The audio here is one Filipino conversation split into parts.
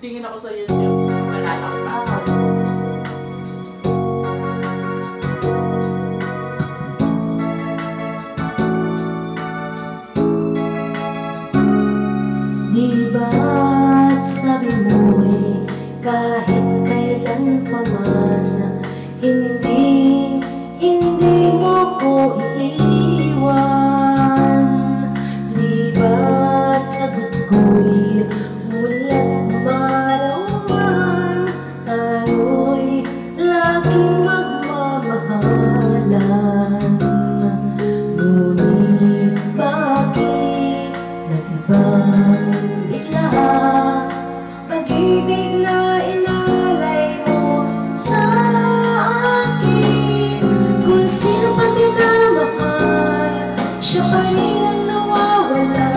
Tingin ako sa YouTube, malalang pa. Di ba't sabi mo'y kahit kailan pa man hindi mo ko iiwan? Di ba't sagot ko'y mula't marawan tayo'y laging magmamahalan? Ngunit bakit nag-ibang bigla pag-ibig na inalay mo sa akin? Kung sino pa minamahal, siya pa rin ang nawawala.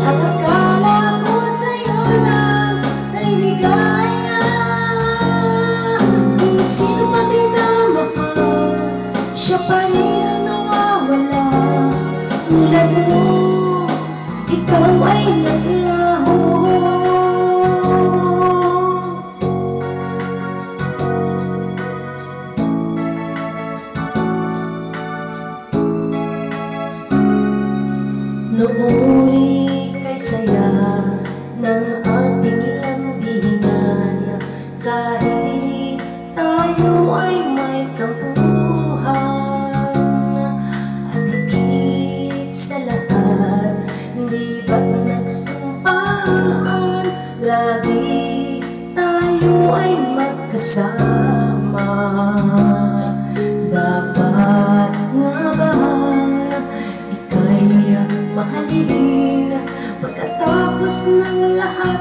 At akala ko sa'yo lang ay ligaya. Kung sino pa minamahal, siya pa rin ang nawawala. Tulad mo, ikaw ay naglaho. Nooy kay saya ng ating lambingan, kahit tayo ay may tampuhan. At higit sa lahat, di ba't nagsumpaan lagi tayo ay magkasama? Dapat nga bang ika'y mahalin pagkatapos ng lahat